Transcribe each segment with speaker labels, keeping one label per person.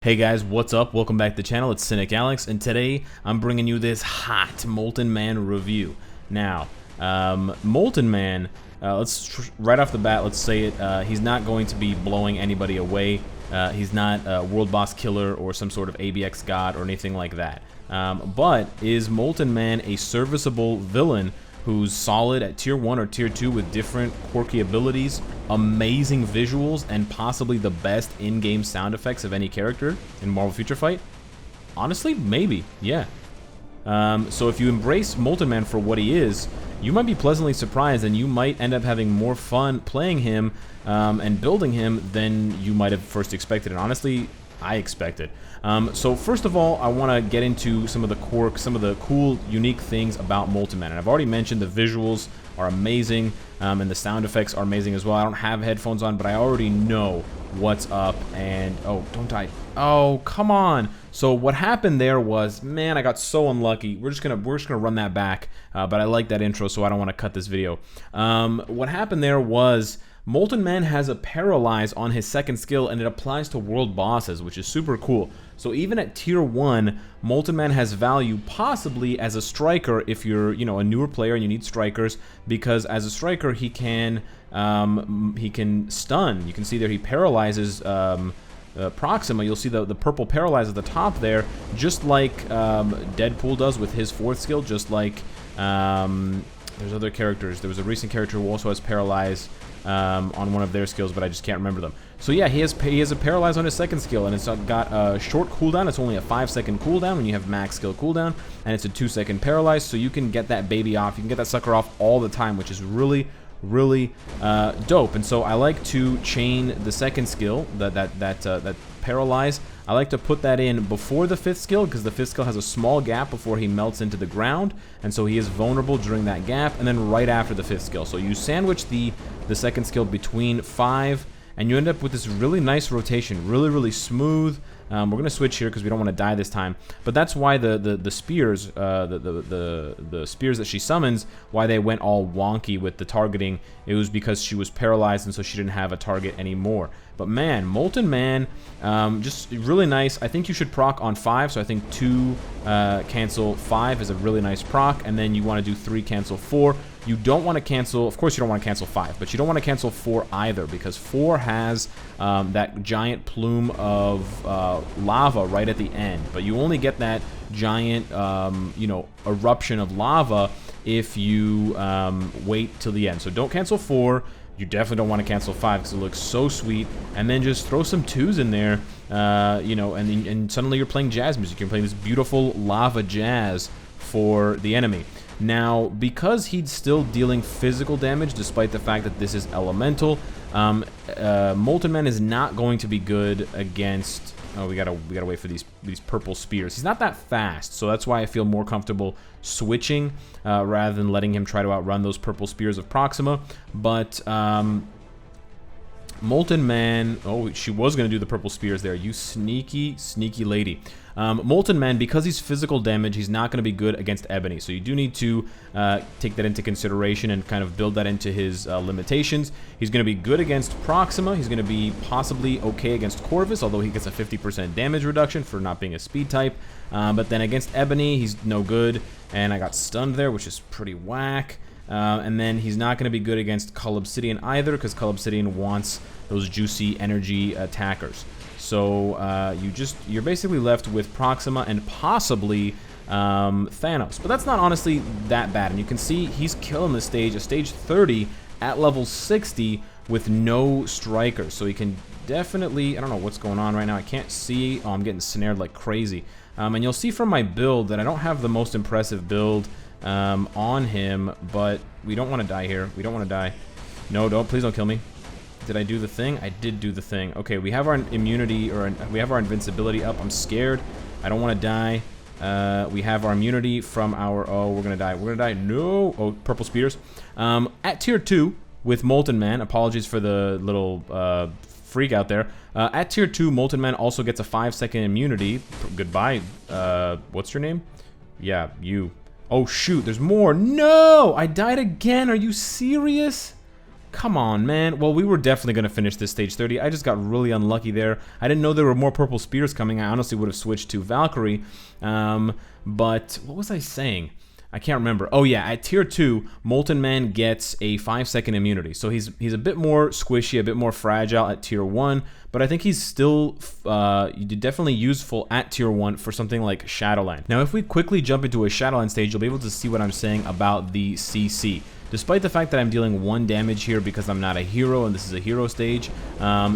Speaker 1: Hey guys, what's up? Welcome back to the channel. It's Cynicalex, and today I'm bringing you this hot Molten Man review. Now, Molten Man, right off the bat, let's say it, he's not going to be blowing anybody away. He's not a world boss killer or some sort of ABX god or anything like that. But is Molten Man a serviceable villain who's solid at tier 1 or tier 2 with different quirky abilities, amazing visuals, and possibly the best in-game sound effects of any character in Marvel Future Fight? Honestly, maybe, yeah. So if you embrace Molten Man for what he is, you might be pleasantly surprised, and you might end up having more fun playing him and building him than you might have first expected. And honestly, I expected. So first of all, I want to get into some of the quirks, some of the cool, unique things about Molten Man. And I've already mentioned the visuals are amazing, and the sound effects are amazing as well. I don't have headphones on, but I already know what's up. And oh, don't die! Oh, come on! So what happened there was, man, I got so unlucky. We're just gonna run that back. But I like that intro, so I don't want to cut this video. What happened there was, Molten Man has a paralyze on his second skill, and it applies to world bosses, which is super cool. So even at tier 1, Molten Man has value possibly as a striker if you're, a newer player and you need strikers, because as a striker he can stun. You can see there he paralyzes Proxima. You'll see the purple paralyze at the top there, just like Deadpool does with his 4th skill, just like there's other characters. There was a recent character who also has paralyze on one of their skills, but I just can't remember them. So yeah, he has a paralyze on his 2nd skill, and it's got a short cooldown. It's only a 5-second cooldown when you have max skill cooldown, and it's a 2-second paralyze, so you can get that baby off. You can get that sucker off all the time, which is really dope. And so I like to chain the 2nd skill, that paralyze. I like to put that in before the 5th skill, because the 5th skill has a small gap before he melts into the ground, and so he is vulnerable during that gap, and then right after the 5th skill. So you sandwich the 2nd skill between 5, and you end up with this really nice rotation, really smooth. We're gonna switch here because we don't want to die this time, but that's why the spears, the spears that she summons, why they went all wonky with the targeting. It was because she was paralyzed, and so she didn't have a target anymore. But man, Molten Man, just really nice. I think you should proc on 5, so I think 2 cancel 5 is a really nice proc, and then you want to do 3 cancel 4. You don't want to cancel, of course you don't want to cancel 5, but you don't want to cancel 4 either, because 4 has that giant plume of lava right at the end. But you only get that giant, eruption of lava if you wait till the end. So don't cancel 4. You definitely don't want to cancel 5 because it looks so sweet. And then just throw some 2s in there, and suddenly you're playing jazz music. You're playing this beautiful lava jazz for the enemy. Now, because he's still dealing physical damage, despite the fact that this is elemental, Molten Man is not going to be good against... Oh, we gotta wait for these purple spears. He's not that fast, so that's why I feel more comfortable switching rather than letting him try to outrun those purple spears of Proxima. But Molten Man... Oh, she was going to do the purple spears there. You sneaky lady. Molten Man, because he's physical damage, he's not going to be good against Ebony. So you do need to take that into consideration and kind of build that into his limitations. He's going to be good against Proxima. He's going to be possibly okay against Corvus, although he gets a 50% damage reduction for not being a speed type. But then against Ebony, he's no good. And I got stunned there, which is pretty whack. And then he's not going to be good against Cull Obsidian either, because Cull Obsidian wants those juicy energy attackers. So you're basically left with Proxima and possibly Thanos. But that's not honestly that bad. And you can see he's killing this stage, a stage 30 at level 60 with no strikers. So he can definitely... I don't know what's going on right now. I can't see. Oh, I'm getting snared like crazy. And you'll see from my build that I don't have the most impressive build on him, but we don't want to die here. We don't want to die. No, please don't kill me. Did I do the thing? I did do the thing. Okay, we have our immunity, or we have our invincibility up. I'm scared. I don't want to die. We have our immunity from our... Oh, we're going to die. We're going to die. No. Oh, purple spears. At tier 2 with Molten Man, apologies for the little freak out there. At tier 2, Molten Man also gets a 5-second immunity. Goodbye. What's your name? Yeah, you. Oh, shoot. There's more. No! I died again. Are you serious? Come on, man. Well, we were definitely going to finish this stage 30. I just got really unlucky there. I didn't know there were more purple spears coming. I honestly would have switched to Valkyrie. But what was I saying? I can't remember. Oh yeah, at tier 2, Molten Man gets a 5-second immunity. So he's a bit more squishy, a bit more fragile at tier 1, but I think he's still definitely useful at tier 1 for something like Shadowland. Now if we quickly jump into a Shadowland stage, you'll be able to see what I'm saying about the CC. Despite the fact that I'm dealing 1 damage here because I'm not a hero and this is a hero stage,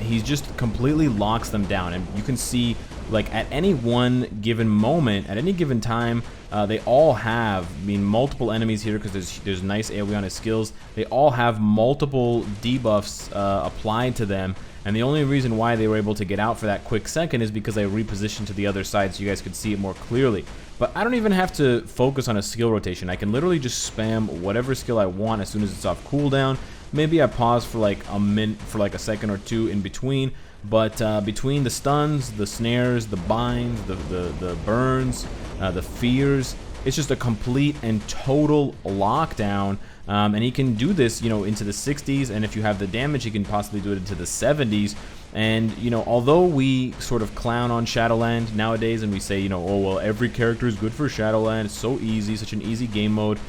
Speaker 1: he just completely locks them down. And you can see, like, at any one given moment, at any given time, they all have, multiple enemies here because there's nice AoE on his skills. They all have multiple debuffs applied to them. And the only reason why they were able to get out for that quick second is because I repositioned to the other side so you guys could see it more clearly. But I don't even have to focus on a skill rotation. I can literally just spam whatever skill I want as soon as it's off cooldown. Maybe I pause for like a second or two in between. But between the stuns, the snares, the binds, the burns, the fears, it's just a complete and total lockdown. And he can do this, into the 60s, and if you have the damage, he can possibly do it into the 70s. And, although we sort of clown on Shadowland nowadays, and we say, oh, well, every character is good for Shadowland, it's so easy, such an easy game mode,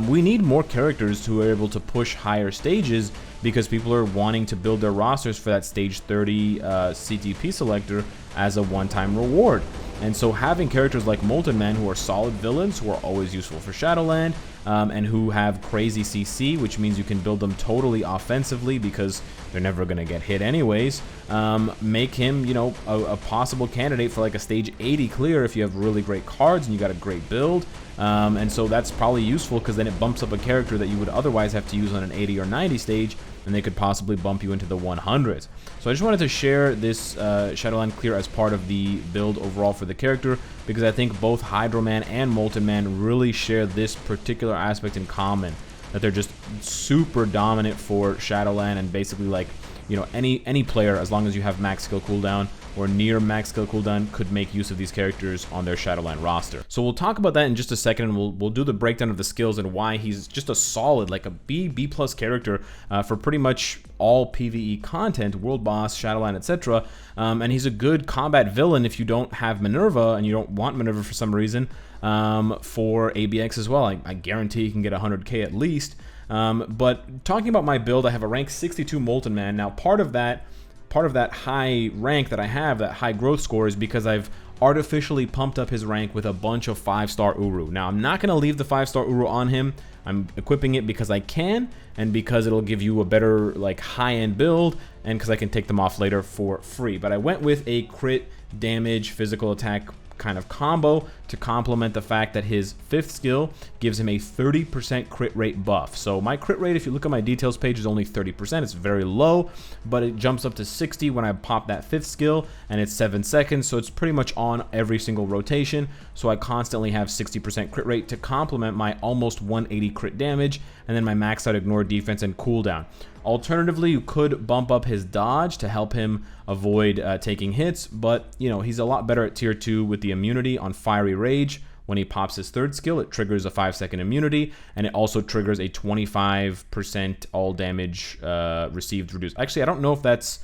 Speaker 1: we need more characters who are able to push higher stages because people are wanting to build their rosters for that stage 30 CTP selector as a one-time reward. And so having characters like Molten Man, who are solid villains, who are always useful for Shadowland, and who have crazy CC, which means you can build them totally offensively because they're never going to get hit anyways, make him, a possible candidate for like a stage 80 clear if you have really great cards and you got a great build. And so that's probably useful because then it bumps up a character that you would otherwise have to use on an 80 or 90 stage, and they could possibly bump you into the 100s. So I just wanted to share this Shadowland clear as part of the build overall for the character, because I think both Hydro Man and Molten Man really share this particular aspect in common, that they're just super dominant for Shadowland, and basically like, any player, as long as you have max skill cooldown or near max skill cooldown, could make use of these characters on their Shadowland roster. So we'll talk about that in just a second, and we'll do the breakdown of the skills and why he's just a solid, like a B+ character for pretty much all PvE content, World Boss, Shadowland, etc. And he's a good combat villain if you don't have Minerva and you don't want Minerva for some reason, for ABX as well. I guarantee you can get 100k at least. But talking about my build, I have a rank 62 Molten Man. Now part of that high rank that I have, that high growth score, is because I've artificially pumped up his rank with a bunch of 5-star Uru. Now I'm not going to leave the 5-star Uru on him. I'm equipping it because I can, and because it'll give you a better like high-end build, and because I can take them off later for free. But I went with a crit damage physical attack kind of combo to complement the fact that his 5th skill gives him a 30% crit rate buff. So my crit rate, if you look at my details page, is only 30%. It's very low, but it jumps up to 60 when I pop that 5th skill, and it's 7 seconds, so it's pretty much on every single rotation. So I constantly have 60% crit rate to complement my almost 180 crit damage, and then my maxed out ignore defense and cooldown. Alternatively, you could bump up his dodge to help him avoid taking hits, but he's a lot better at tier 2 with the immunity on Fiery Rage. When he pops his 3rd skill, it triggers a 5-second immunity, and it also triggers a 25% all damage received reduced. Actually, I don't know if that's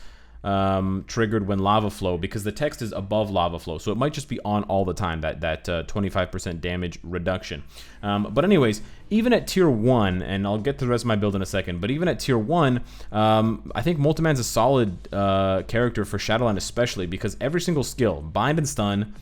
Speaker 1: triggered when Lava Flow, because the text is above Lava Flow, so it might just be on all the time, that 25% damage reduction. But anyways, even at tier 1, and I'll get to the rest of my build in a second, but even at tier 1, I think Molten Man's a solid character for Shadowland, especially because every single skill, Bind and Stun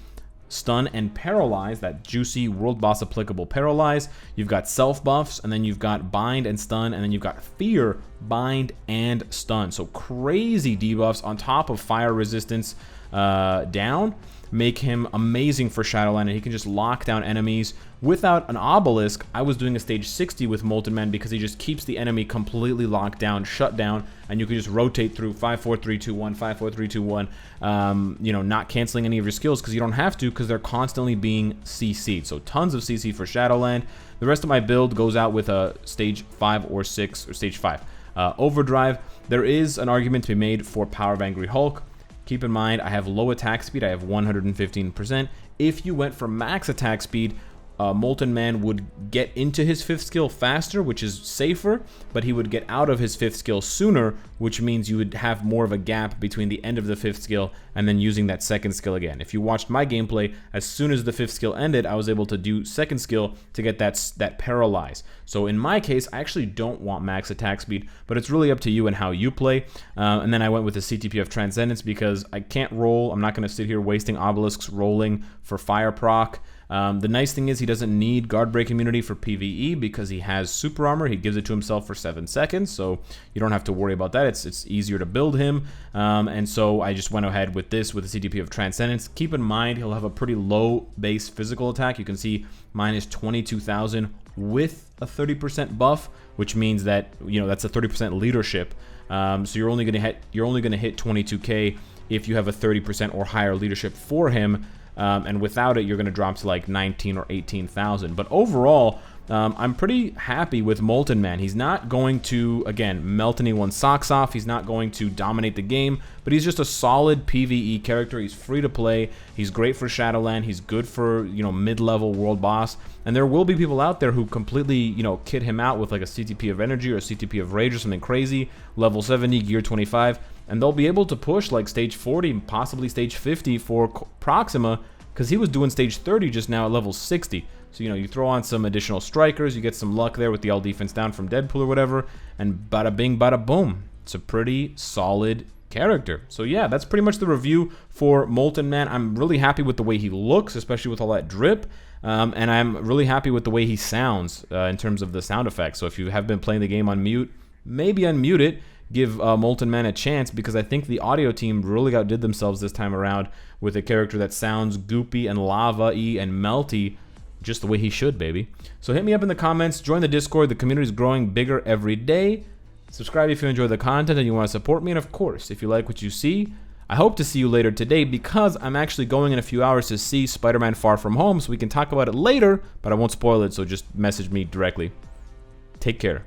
Speaker 1: and Paralyze, that juicy World Boss applicable Paralyze, you've got self buffs, and then you've got Bind and Stun, and then you've got Fear, Bind, and Stun. So crazy debuffs on top of fire resistance down make him amazing for Shadowland, and he can just lock down enemies without an obelisk. I was doing a stage 60 with Molten Man because he just keeps the enemy completely locked down, shut down, and you can just rotate through 5, 4, 3, 2, 1, 5, 4, 3, 2, 1, not canceling any of your skills because you don't have to, because they're constantly being CC'd. So tons of CC for Shadowland. The rest of my build goes out with a stage 5 or 6, or stage 5 overdrive. There is an argument to be made for Power of Angry Hulk. Keep in mind, I have low attack speed. I have 115%. If you went for max attack speed, Molten Man would get into his 5th skill faster, which is safer, but he would get out of his 5th skill sooner, which means you would have more of a gap between the end of the 5th skill and then using that 2nd skill again. If you watched my gameplay, as soon as the 5th skill ended, I was able to do 2nd skill to get that paralyze. So in my case, I actually don't want max attack speed, but it's really up to you and how you play. And then I went with the CTP of Transcendence because I can't roll. I'm not going to sit here wasting obelisks rolling for fire proc. The nice thing is he doesn't need guard break immunity for PvE because he has super armor. He gives it to himself for 7 seconds, so you don't have to worry about that. It's easier to build him, and so I just went ahead with this with the CTP of Transcendence. Keep in mind he'll have a pretty low base physical attack. You can see mine is 22,000 with a 30% buff, which means that that's a 30% leadership. So you're only gonna hit 22k if you have a 30% or higher leadership for him. And without it, you're going to drop to like 19 or 18,000. But overall, I'm pretty happy with Molten Man. He's not going to, again, melt anyone's socks off. He's not going to dominate the game, but he's just a solid PvE character. He's free to play. He's great for Shadowland. He's good for, mid-level world boss. And there will be people out there who completely, kid him out with like a CTP of Energy or a CTP of Rage or something crazy, level 70, gear 25, and they'll be able to push like stage 40, possibly stage 50 for Proxima, because he was doing stage 30 just now at level 60. So, you throw on some additional strikers, you get some luck there with the all defense down from Deadpool or whatever, and bada bing, bada boom. It's a pretty solid character. So yeah, that's pretty much the review for Molten Man. I'm really happy with the way he looks, especially with all that drip, and I'm really happy with the way he sounds in terms of the sound effects. So if you have been playing the game on mute, maybe unmute it. Give Molten Man a chance, because I think the audio team really outdid themselves this time around with a character that sounds goopy and lava-y and melty, just the way he should, baby. So hit me up in the comments, join the Discord. The community is growing bigger every day. Subscribe if you enjoy the content and you want to support me, and of course, if you like what you see, I hope to see you later today, because I'm actually going in a few hours to see Spider-Man Far From Home, so we can talk about it later, but I won't spoil it, so just message me directly. Take care.